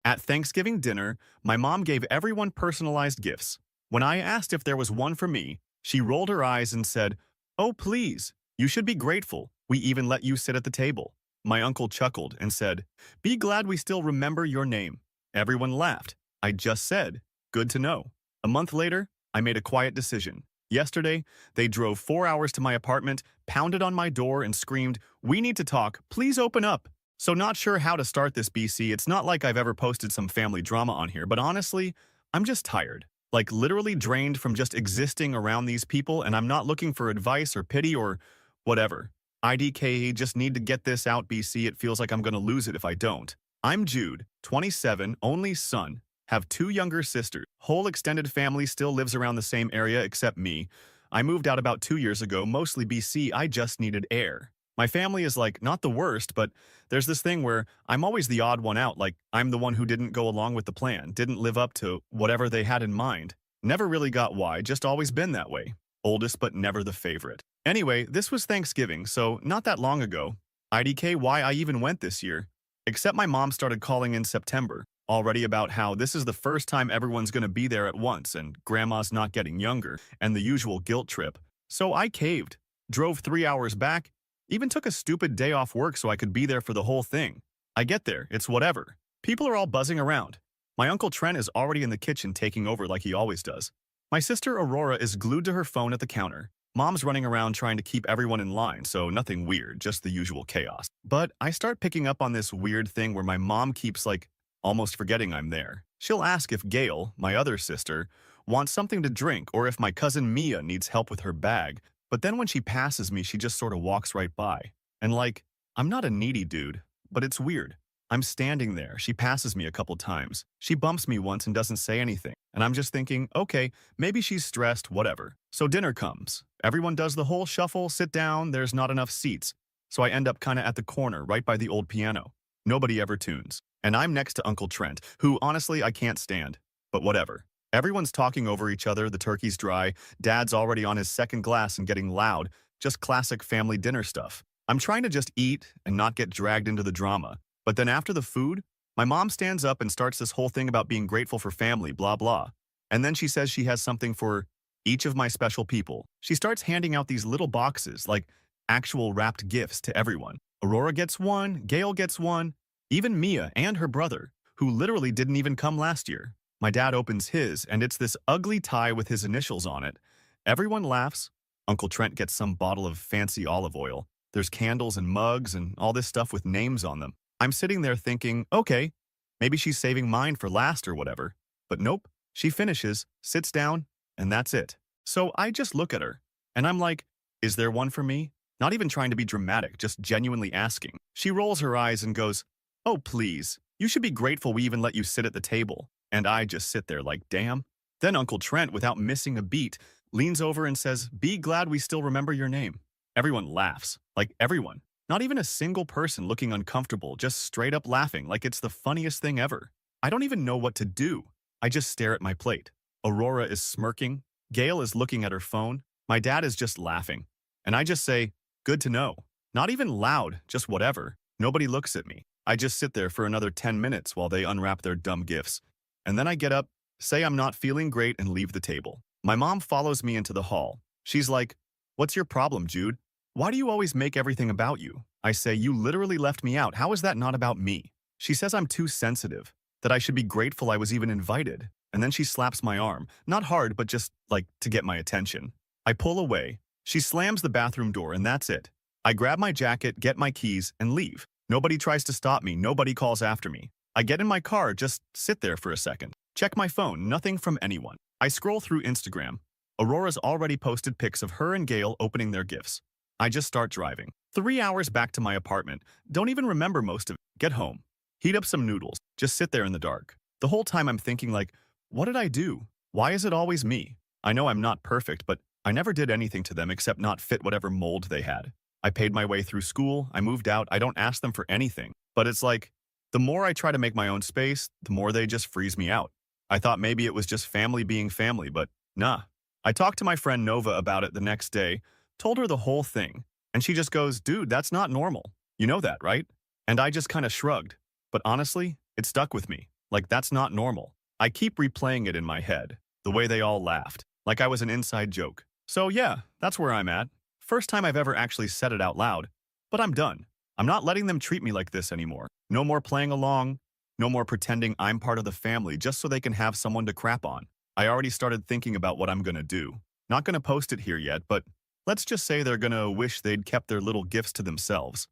At Thanksgiving dinner, my mom gave everyone personalized gifts. When I asked if there was one for me, she rolled her eyes and said, "Oh, please, you should be grateful. We even let you sit at the table." My uncle chuckled and said, "Be glad we still remember your name." Everyone laughed. I just said, "Good to know." A month later, I made a quiet decision. Yesterday, they drove 4 hours to my apartment, pounded on my door, and screamed, "We need to talk. Please open up." So not sure how to start this, BC. It's not like I've ever posted some family drama on here, but honestly, I'm just tired. Like literally drained from just existing around these people, and I'm not looking for advice or pity or whatever. IDK, just need to get this out, BC. It feels like I'm gonna lose it if I don't. I'm Jude, 27, only son, have two younger sisters. Whole extended family still lives around the same area except me. I moved out about 2 years ago, mostly BC. I just needed air. My family is like, not the worst, but there's this thing where I'm always the odd one out, like I'm the one who didn't go along with the plan, didn't live up to whatever they had in mind. Never really got why, just always been that way. Oldest but never the favorite. Anyway, this was Thanksgiving, so not that long ago. IDK why I even went this year. Except my mom started calling in September, already about how this is the first time everyone's gonna be there at once and grandma's not getting younger, and the usual guilt trip. So I caved, drove 3 hours back, even took a stupid day off work so I could be there for the whole thing. I get there, it's whatever. People are all buzzing around. My Uncle Trent is already in the kitchen taking over like he always does. My sister Aurora is glued to her phone at the counter. Mom's running around trying to keep everyone in line, so nothing weird, just the usual chaos. But I start picking up on this weird thing where my mom keeps like almost forgetting I'm there. She'll ask if Gail, my other sister, wants something to drink or if my cousin Mia needs help with her bag. But then when she passes me, she just sort of walks right by. And like, I'm not a needy dude, but it's weird. I'm standing there. She passes me a couple times. She bumps me once and doesn't say anything. And I'm just thinking, okay, maybe she's stressed, whatever. So dinner comes. Everyone does the whole shuffle, sit down, there's not enough seats. So I end up kind of at the corner, right by the old piano. Nobody ever tunes. And I'm next to Uncle Trent, who honestly I can't stand. But whatever. Everyone's talking over each other, the turkey's dry, Dad's already on his second glass and getting loud, just classic family dinner stuff. I'm trying to just eat and not get dragged into the drama. But then after the food, my mom stands up and starts this whole thing about being grateful for family, blah blah. And then she says she has something for each of my special people. She starts handing out these little boxes, like actual wrapped gifts to everyone. Aurora gets one, Gail gets one, even Mia and her brother, who literally didn't even come last year. My dad opens his, and it's this ugly tie with his initials on it. Everyone laughs. Uncle Trent gets some bottle of fancy olive oil. There's candles and mugs and all this stuff with names on them. I'm sitting there thinking, okay, maybe she's saving mine for last or whatever. But nope, she finishes, sits down, and that's it. So I just look at her, and I'm like, is there one for me? Not even trying to be dramatic, just genuinely asking. She rolls her eyes and goes, "Oh, please, you should be grateful we even let you sit at the table." And I just sit there like, damn. Then Uncle Trent, without missing a beat, leans over and says, "Be glad we still remember your name." Everyone laughs, like everyone. Not even a single person looking uncomfortable, just straight up laughing like it's the funniest thing ever. I don't even know what to do. I just stare at my plate. Aurora is smirking. Gail is looking at her phone. My dad is just laughing. And I just say, "Good to know." Not even loud, just whatever. Nobody looks at me. I just sit there for another 10 minutes while they unwrap their dumb gifts. And then I get up, say I'm not feeling great, and leave the table. My mom follows me into the hall. She's like, "What's your problem, Jude? Why do you always make everything about you?" I say, "You literally left me out. How is that not about me?" She says I'm too sensitive, that I should be grateful I was even invited. And then she slaps my arm. Not hard, but just, like, to get my attention. I pull away. She slams the bathroom door, and that's it. I grab my jacket, get my keys, and leave. Nobody tries to stop me. Nobody calls after me. I get in my car, just sit there for a second. Check my phone, nothing from anyone. I scroll through Instagram. Aurora's already posted pics of her and Gail opening their gifts. I just start driving. 3 hours back to my apartment. Don't even remember most of it. Get home. Heat up some noodles. Just sit there in the dark. The whole time I'm thinking like, what did I do? Why is it always me? I know I'm not perfect, but I never did anything to them except not fit whatever mold they had. I paid my way through school. I moved out. I don't ask them for anything. But it's like, the more I try to make my own space, the more they just freeze me out. I thought maybe it was just family being family, but nah. I talked to my friend Nova about it the next day, told her the whole thing, and she just goes, "Dude, that's not normal. You know that, right?" And I just kind of shrugged. But honestly, it stuck with me. Like, that's not normal. I keep replaying it in my head, the way they all laughed, like I was an inside joke. So yeah, that's where I'm at. First time I've ever actually said it out loud. But I'm done. I'm not letting them treat me like this anymore. No more playing along. No more pretending I'm part of the family just so they can have someone to crap on. I already started thinking about what I'm gonna do. Not gonna post it here yet, but let's just say they're gonna wish they'd kept their little gifts to themselves.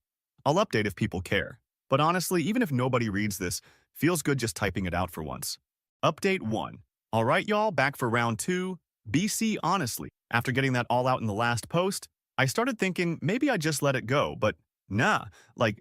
I'll update if people care. But honestly, even if nobody reads this, feels good just typing it out for once. Update 1. Alright y'all, back for round 2. BC honestly. After getting that all out in the last post, I started thinking maybe I just let it go, but nah.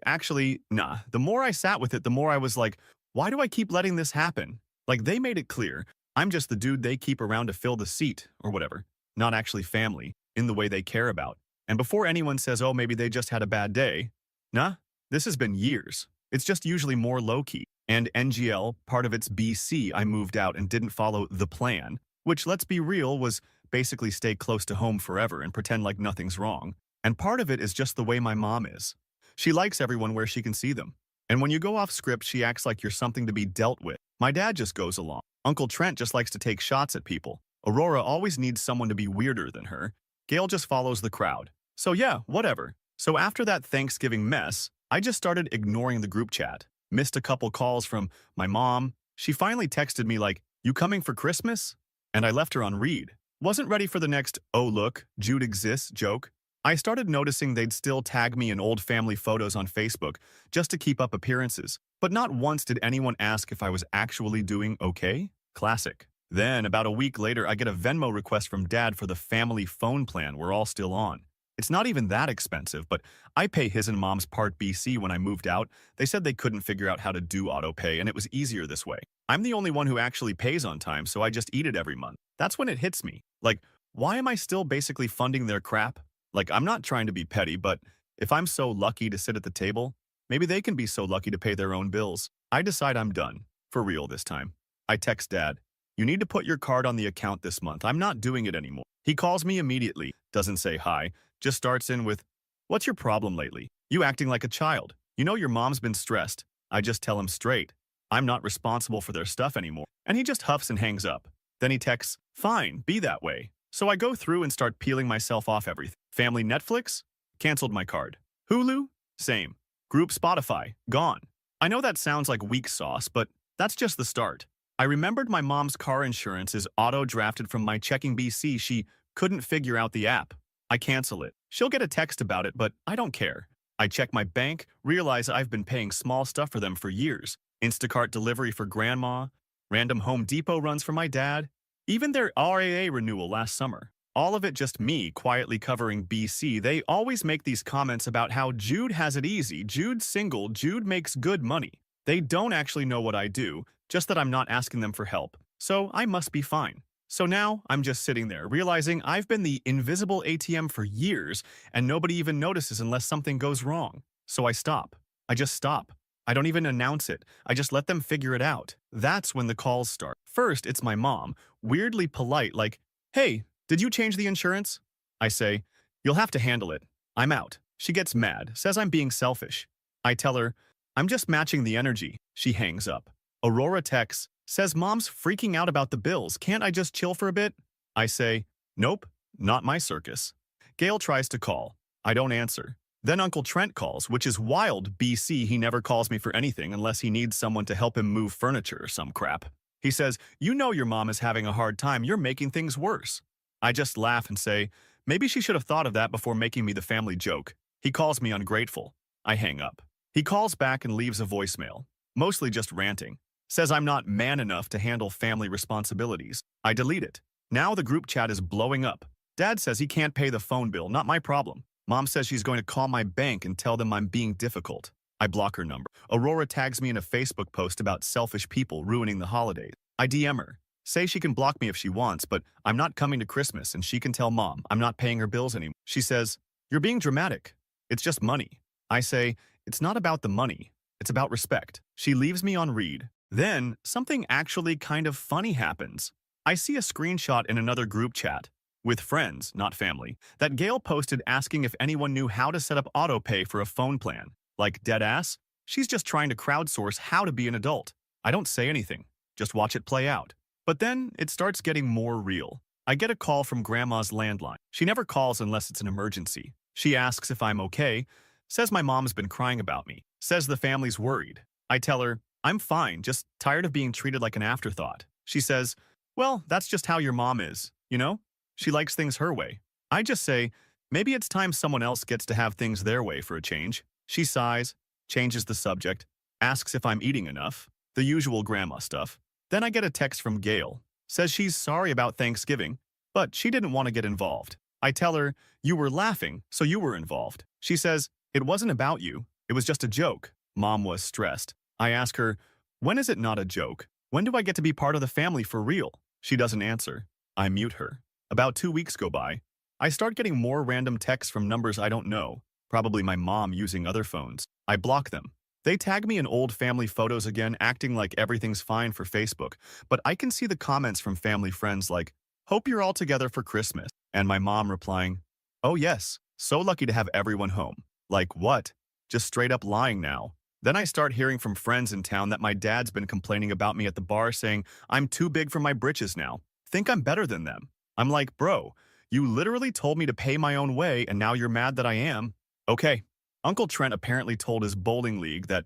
Actually, nah. The more I sat with it, the more I was like, why do I keep letting this happen? Like, they made it clear. I'm just the dude they keep around to fill the seat, or whatever. Not actually family, in the way they care about. And before anyone says, oh, maybe they just had a bad day, nah, this has been years. It's just usually more low-key. And NGL, part of its BC, I moved out and didn't follow the plan, which, let's be real, was basically stay close to home forever and pretend like nothing's wrong. And part of it is just the way my mom is. She likes everyone where she can see them. And when you go off script, she acts like you're something to be dealt with. My dad just goes along. Uncle Trent just likes to take shots at people. Aurora always needs someone to be weirder than her. Gail just follows the crowd. So yeah, whatever. So after that Thanksgiving mess, I just started ignoring the group chat. Missed a couple calls from my mom. She finally texted me like, you coming for Christmas? And I left her on read. Wasn't ready for the next, oh look, Jude exists joke. I started noticing they'd still tag me in old family photos on Facebook just to keep up appearances, but not once did anyone ask if I was actually doing okay. Classic. Then, about a week later, I get a Venmo request from Dad for the family phone plan we're all still on. It's not even that expensive, but I pay his and Mom's Part BC when I moved out. They said they couldn't figure out how to do autopay, and it was easier this way. I'm the only one who actually pays on time, so I just eat it every month. That's when it hits me. Like, why am I still basically funding their crap? Like, I'm not trying to be petty, but if I'm so lucky to sit at the table, maybe they can be so lucky to pay their own bills. I decide I'm done. For real this time. I text Dad, you need to put your card on the account this month. I'm not doing it anymore. He calls me immediately, doesn't say hi, just starts in with, what's your problem lately? You acting like a child. You know your mom's been stressed. I just tell him straight. I'm not responsible for their stuff anymore. And he just huffs and hangs up. Then he texts, fine, be that way. So I go through and start peeling myself off everything. Family Netflix? Canceled my card. Hulu? Same. Group Spotify? Gone. I know that sounds like weak sauce, but that's just the start. I remembered my mom's car insurance is auto-drafted from my checking BC. She couldn't figure out the app. I cancel it. She'll get a text about it, but I don't care. I check my bank, realize I've been paying small stuff for them for years. Instacart delivery for grandma, random Home Depot runs for my dad, even their RAA renewal last summer. All of it just me quietly covering BC. They always make these comments about how Jude has it easy, Jude's single, Jude makes good money. They don't actually know what I do, just that I'm not asking them for help. So I must be fine. So now I'm just sitting there, realizing I've been the invisible ATM for years and nobody even notices unless something goes wrong. So I stop. I just stop. I don't even announce it. I just let them figure it out. That's when the calls start. First, it's my mom, weirdly polite, like, hey, did you change the insurance? I say, you'll have to handle it. I'm out. She gets mad, says I'm being selfish. I tell her, I'm just matching the energy. She hangs up. Aurora texts, says mom's freaking out about the bills. Can't I just chill for a bit? I say, nope, not my circus. Gail tries to call. I don't answer. Then Uncle Trent calls, which is wild. BC, he never calls me for anything unless he needs someone to help him move furniture or some crap. He says, you know your mom is having a hard time. You're making things worse. I just laugh and say, maybe she should have thought of that before making me the family joke. He calls me ungrateful. I hang up. He calls back and leaves a voicemail, mostly just ranting. Says I'm not man enough to handle family responsibilities. I delete it. Now the group chat is blowing up. Dad says he can't pay the phone bill, not my problem. Mom says she's going to call my bank and tell them I'm being difficult. I block her number. Aurora tags me in a Facebook post about selfish people ruining the holidays. I DM her. Say she can block me if she wants, but I'm not coming to Christmas and she can tell Mom I'm not paying her bills anymore. She says, you're being dramatic. It's just money. I say, it's not about the money. It's about respect. She leaves me on read. Then, something actually kind of funny happens. I see a screenshot in another group chat, with friends, not family, that Gail posted asking if anyone knew how to set up autopay for a phone plan. Like, deadass? She's just trying to crowdsource how to be an adult. I don't say anything, just watch it play out. But then it starts getting more real. I get a call from Grandma's landline. She never calls unless it's an emergency. She asks if I'm okay, says my mom's been crying about me, says the family's worried. I tell her, I'm fine, just tired of being treated like an afterthought. She says, well, that's just how your mom is, you know? She likes things her way. I just say, maybe it's time someone else gets to have things their way for a change. She sighs, changes the subject, asks if I'm eating enough, the usual grandma stuff. Then I get a text from Gail, says she's sorry about Thanksgiving, but she didn't want to get involved. I tell her, you were laughing, so you were involved. She says, it wasn't about you, it was just a joke. Mom was stressed. I ask her, when is it not a joke? When do I get to be part of the family for real? She doesn't answer. I mute her. About 2 weeks go by. I start getting more random texts from numbers I don't know, probably my mom using other phones. I block them. They tag me in old family photos again, acting like everything's fine for Facebook, but I can see the comments from family friends like, hope you're all together for Christmas, and my mom replying, oh yes, so lucky to have everyone home. Like what? Just straight up lying now. Then I start hearing from friends in town that my dad's been complaining about me at the bar, saying I'm too big for my britches now. Think I'm better than them. I'm like, bro, you literally told me to pay my own way and now you're mad that I am? Okay. Uncle Trent apparently told his bowling league that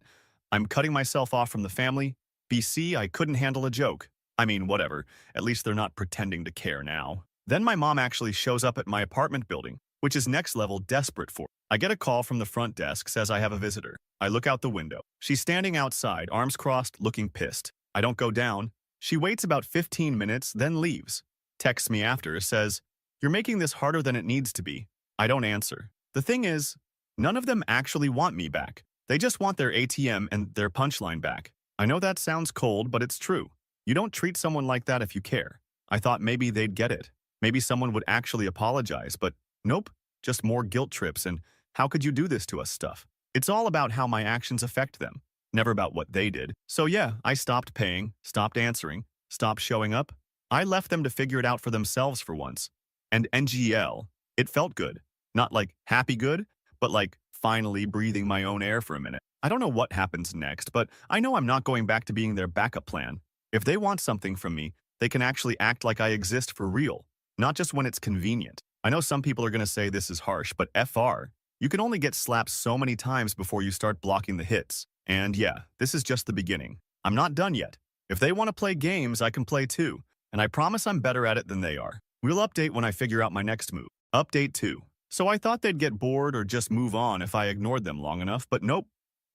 I'm cutting myself off from the family. BC, I couldn't handle a joke. I mean, whatever. At least they're not pretending to care now. Then my mom actually shows up at my apartment building, which is next level desperate for. I get a call from the front desk, says I have a visitor. I look out the window. She's standing outside, arms crossed, looking pissed. I don't go down. She waits about 15 minutes, then leaves. Texts me after, says, you're making this harder than it needs to be. I don't answer. The thing is, none of them actually want me back. They just want their ATM and their punchline back. I know that sounds cold, but it's true. You don't treat someone like that if you care. I thought maybe they'd get it. Maybe someone would actually apologize, but nope, just more guilt trips and how could you do this to us stuff. It's all about how my actions affect them, never about what they did. So yeah, I stopped paying, stopped answering, stopped showing up. I left them to figure it out for themselves for once. And NGL, it felt good. Not like happy good, but like finally breathing my own air for a minute. I don't know what happens next, but I know I'm not going back to being their backup plan. If they want something from me, they can actually act like I exist for real, not just when it's convenient. I know some people are going to say this is harsh, but FR, you can only get slapped so many times before you start blocking the hits. And yeah, this is just the beginning. I'm not done yet. If they want to play games, I can play too. And I promise I'm better at it than they are. We'll update when I figure out my next move. Update 2. So I thought they'd get bored or just move on if I ignored them long enough, but nope.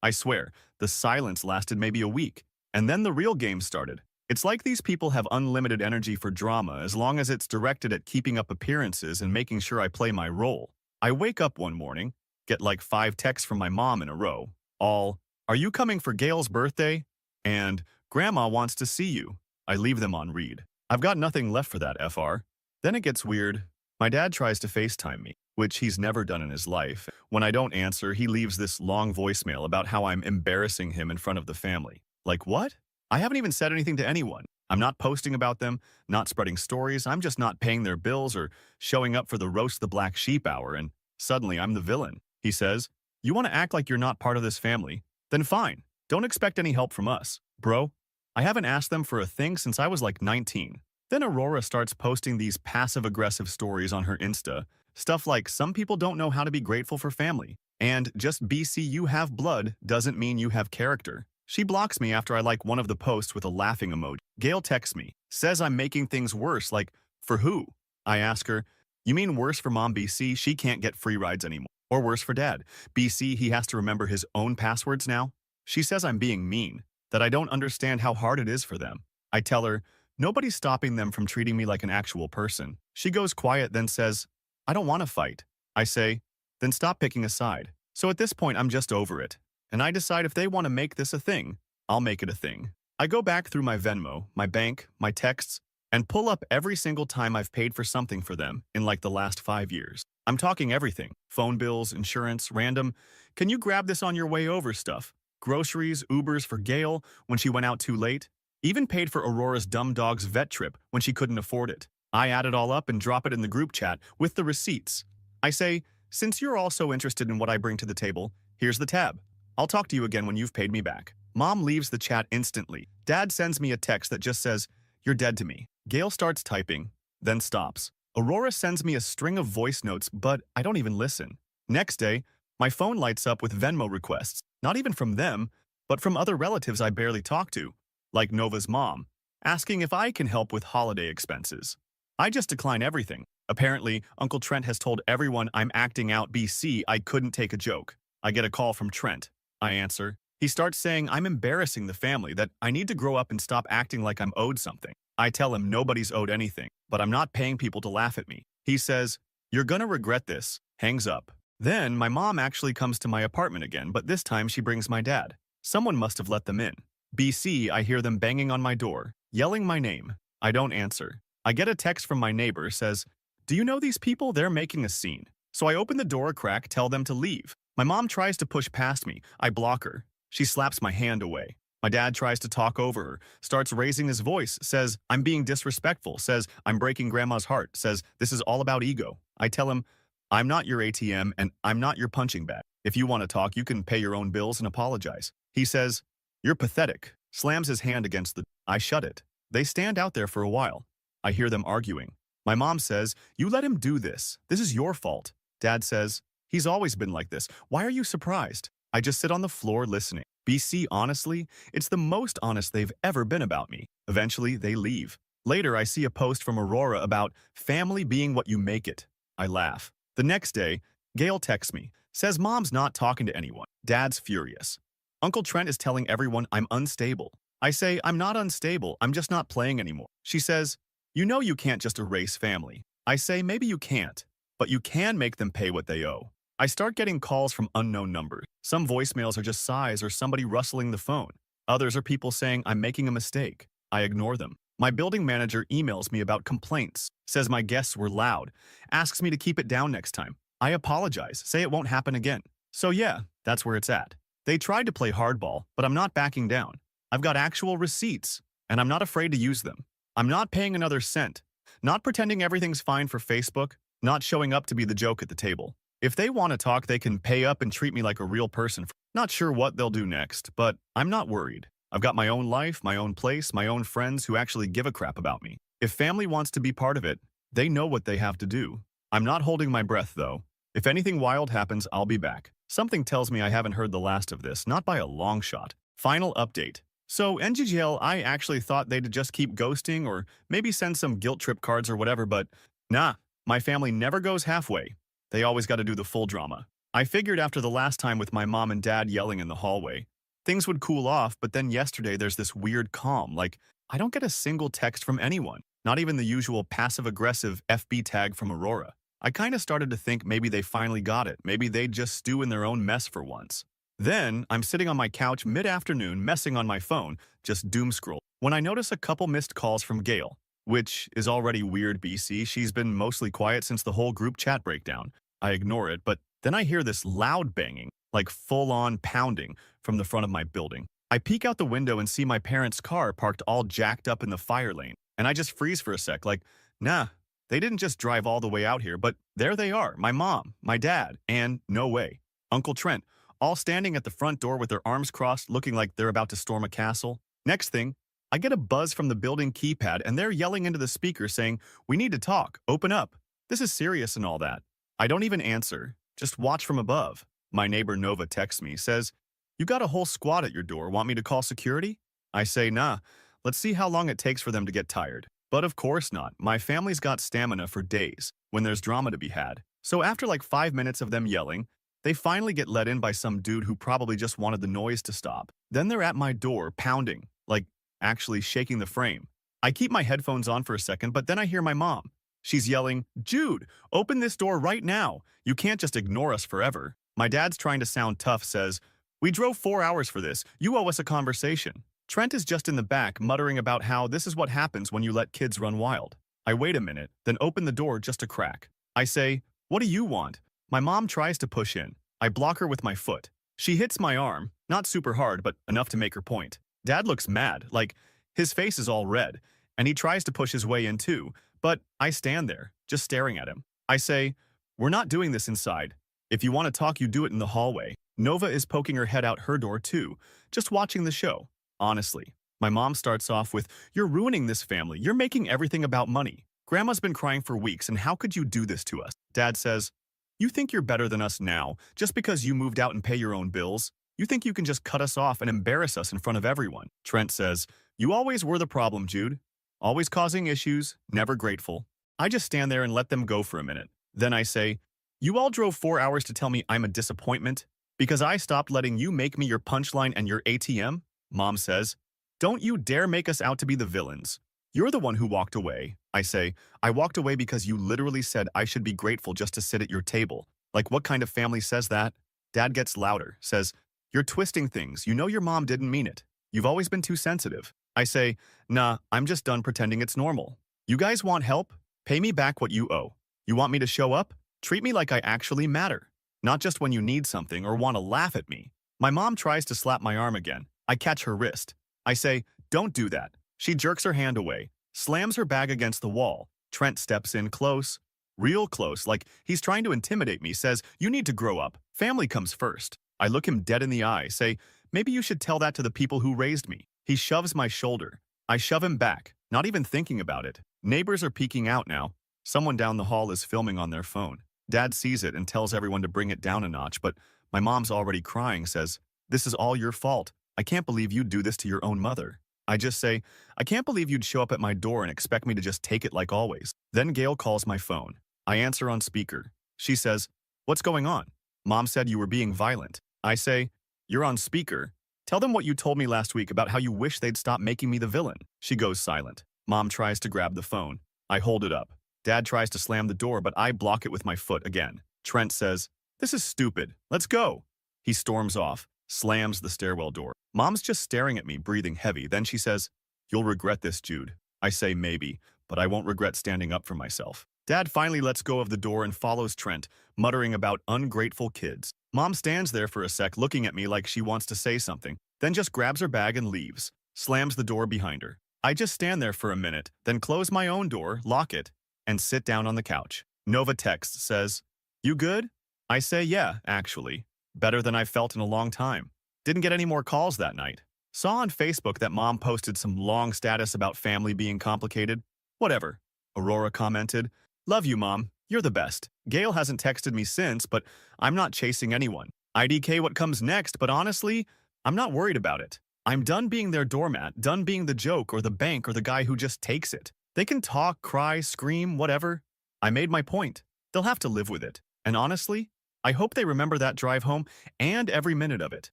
I swear, the silence lasted maybe a week. And then the real game started. It's like these people have unlimited energy for drama as long as it's directed at keeping up appearances and making sure I play my role. I wake up one morning, get like 5 texts from my mom in a row. All, are you coming for Gail's birthday? And, Grandma wants to see you. I leave them on read. I've got nothing left for that FR. Then it gets weird. My dad tries to FaceTime me, which he's never done in his life. When I don't answer, he leaves this long voicemail about how I'm embarrassing him in front of the family. Like what? I haven't even said anything to anyone. I'm not posting about them, not spreading stories. I'm just not paying their bills or showing up for the roast the black sheep hour, and suddenly I'm the villain. He says, you want to act like you're not part of this family? Then fine. Don't expect any help from us. Bro, I haven't asked them for a thing since I was like 19. Then Aurora starts posting these passive-aggressive stories on her Insta. Stuff like, some people don't know how to be grateful for family. And just BC you have blood doesn't mean you have character. She blocks me after I like one of the posts with a laughing emoji. Gail texts me, says I'm making things worse, like, for who? I ask her, you mean worse for Mom BC? She can't get free rides anymore. Or worse for Dad. BC, he has to remember his own passwords now? She says I'm being mean, that I don't understand how hard it is for them. I tell her, nobody's stopping them from treating me like an actual person. She goes quiet, then says, I don't want to fight. I say, then stop picking a side. So at this point, I'm just over it. And I decide if they want to make this a thing, I'll make it a thing. I go back through my Venmo, my bank, my texts, and pull up every single time I've paid for something for them in like the last 5 years. I'm talking everything. Phone bills, insurance, random, can you grab this on your way over stuff? Groceries, Ubers for Gail when she went out too late. Even paid for Aurora's dumb dog's vet trip when she couldn't afford it. I add it all up and drop it in the group chat with the receipts. I say, since you're also interested in what I bring to the table, here's the tab. I'll talk to you again when you've paid me back. Mom leaves the chat instantly. Dad sends me a text that just says, "You're dead to me." Gail starts typing, then stops. Aurora sends me a string of voice notes, but I don't even listen. Next day, my phone lights up with Venmo requests, not even from them, but from other relatives I barely talk to, like Nova's mom, asking if I can help with holiday expenses. I just decline everything. Apparently, Uncle Trent has told everyone I'm acting out BC I couldn't take a joke. I get a call from Trent. I answer. He starts saying I'm embarrassing the family, that I need to grow up and stop acting like I'm owed something. I tell him nobody's owed anything, but I'm not paying people to laugh at me. He says, "You're gonna regret this," hangs up. Then my mom actually comes to my apartment again, but this time she brings my dad. Someone must have let them in. BC, I hear them banging on my door, yelling my name. I don't answer. I get a text from my neighbor, says, "Do you know these people? They're making a scene." So I open the door a crack, tell them to leave. My mom tries to push past me. I block her. She slaps my hand away. My dad tries to talk over her, starts raising his voice, says I'm being disrespectful, says I'm breaking grandma's heart, says this is all about ego. I tell him, I'm not your ATM and I'm not your punching bag. If you want to talk, you can pay your own bills and apologize. He says, "You're pathetic," slams his hand against the... I shut it. They stand out there for a while. I hear them arguing. My mom says, "You let him do this. This is your fault." Dad says, "He's always been like this. Why are you surprised?" I just sit on the floor listening. BC, honestly, it's the most honest they've ever been about me. Eventually, they leave. Later, I see a post from Aurora about family being what you make it. I laugh. The next day, Gail texts me, says Mom's not talking to anyone. Dad's furious. Uncle Trent is telling everyone I'm unstable. I say I'm not unstable, I'm just not playing anymore. She says, "You know you can't just erase family." I say maybe you can't, but you can make them pay what they owe. I start getting calls from unknown numbers. Some voicemails are just sighs or somebody rustling the phone. Others are people saying I'm making a mistake. I ignore them. My building manager emails me about complaints, says my guests were loud, asks me to keep it down next time. I apologize, say it won't happen again. So yeah, that's where it's at. They tried to play hardball, but I'm not backing down. I've got actual receipts, and I'm not afraid to use them. I'm not paying another cent, not pretending everything's fine for Facebook, not showing up to be the joke at the table. If they want to talk, they can pay up and treat me like a real person. Not sure what they'll do next, but I'm not worried. I've got my own life, my own place, my own friends who actually give a crap about me. If family wants to be part of it, they know what they have to do. I'm not holding my breath, though. If anything wild happens, I'll be back. Something tells me I haven't heard the last of this, not by a long shot. Final update. So NGGL, I actually thought they'd just keep ghosting or maybe send some guilt trip cards or whatever, but nah, my family never goes halfway. They always got to do the full drama. I figured after the last time with my mom and dad yelling in the hallway, things would cool off, but then yesterday there's this weird calm, like I don't get a single text from anyone, not even the usual passive-aggressive FB tag from Aurora. I kind of started to think maybe they finally got it, maybe they'd just stew in their own mess for once. Then, I'm sitting on my couch mid-afternoon messing on my phone, just doom scroll, when I notice a couple missed calls from Gail, which is already weird BC, she's been mostly quiet since the whole group chat breakdown. I ignore it, but then I hear this loud banging, like full-on pounding, from the front of my building. I peek out the window and see my parents' car parked all jacked up in the fire lane, and I just freeze for a sec, like, nah, they didn't just drive all the way out here, but there they are, my mom, my dad, and, no way, Uncle Trent, all standing at the front door with their arms crossed, looking like they're about to storm a castle. Next thing, I get a buzz from the building keypad, and they're yelling into the speaker saying, "We need to talk, open up. This is serious and all that." I don't even answer, just watch from above. My neighbor Nova texts me, says, "You got a whole squad at your door, want me to call security?" I say, "Nah, let's see how long it takes for them to get tired." But of course not, my family's got stamina for days, when there's drama to be had. So after like 5 minutes of them yelling, they finally get let in by some dude who probably just wanted the noise to stop. Then they're at my door, pounding, like actually shaking the frame. I keep my headphones on for a second, but then I hear my mom. She's yelling, "Jude, open this door right now. You can't just ignore us forever." My dad's trying to sound tough, says, "We drove 4 hours for this. You owe us a conversation." Trent is just in the back, muttering about how this is what happens when you let kids run wild. I wait a minute, then open the door just a crack. I say, "What do you want?" My mom tries to push in. I block her with my foot. She hits my arm, not super hard, but enough to make her point. Dad looks mad, like his face is all red, and he tries to push his way in too, but I stand there, just staring at him. I say, "We're not doing this inside. If you want to talk, you do it in the hallway." Nova is poking her head out her door too, just watching the show. Honestly, my mom starts off with, "You're ruining this family. You're making everything about money. Grandma's been crying for weeks, and how could you do this to us?" Dad says, "You think you're better than us now, just because you moved out and pay your own bills? You think you can just cut us off and embarrass us in front of everyone?" Trent says, "You always were the problem, Jude. Always causing issues, never grateful." I just stand there and let them go for a minute. Then I say, "You all drove 4 hours to tell me I'm a disappointment because I stopped letting you make me your punchline and your ATM?" Mom says, "Don't you dare make us out to be the villains. You're the one who walked away." I say, "I walked away because you literally said I should be grateful just to sit at your table. Like, what kind of family says that?" Dad gets louder, says, "You're twisting things. You know your mom didn't mean it. You've always been too sensitive." I say, "Nah, I'm just done pretending it's normal. You guys want help? Pay me back what you owe. You want me to show up? Treat me like I actually matter. Not just when you need something or want to laugh at me." My mom tries to slap my arm again. I catch her wrist. I say, "Don't do that." She jerks her hand away, slams her bag against the wall. Trent steps in close, real close, like he's trying to intimidate me, says, "You need to grow up. Family comes first." I look him dead in the eye, say, "Maybe you should tell that to the people who raised me." He shoves my shoulder. I shove him back, not even thinking about it. Neighbors are peeking out now. Someone down the hall is filming on their phone. Dad sees it and tells everyone to bring it down a notch, but my mom's already crying, says, "This is all your fault. I can't believe you'd do this to your own mother." I just say, "I can't believe you'd show up at my door and expect me to just take it like always." Then Gail calls my phone. I answer on speaker. She says, "What's going on? Mom said you were being violent." I say, "You're on speaker. Tell them what you told me last week about how you wish they'd stop making me the villain." She goes silent. Mom tries to grab the phone. I hold it up. Dad tries to slam the door, but I block it with my foot again. Trent says, "This is stupid. Let's go." He storms off, slams the stairwell door. Mom's just staring at me, breathing heavy. Then she says, "You'll regret this, Jude." I say maybe, but I won't regret standing up for myself. Dad finally lets go of the door and follows Trent, muttering about ungrateful kids. Mom stands there for a sec, looking at me like she wants to say something, then just grabs her bag and leaves, slams the door behind her. I just stand there for a minute, then close my own door, lock it, and sit down on the couch. Nova texts, says, "You good?" I say, "Yeah, actually. Better than I've felt in a long time." Didn't get any more calls that night. Saw on Facebook that Mom posted some long status about family being complicated. Whatever. Aurora commented, "Love you, Mom. You're the best." Gail hasn't texted me since, but I'm not chasing anyone. IDK what comes next, but honestly, I'm not worried about it. I'm done being their doormat, done being the joke or the bank or the guy who just takes it. They can talk, cry, scream, whatever. I made my point. They'll have to live with it. And honestly, I hope they remember that drive home and every minute of it.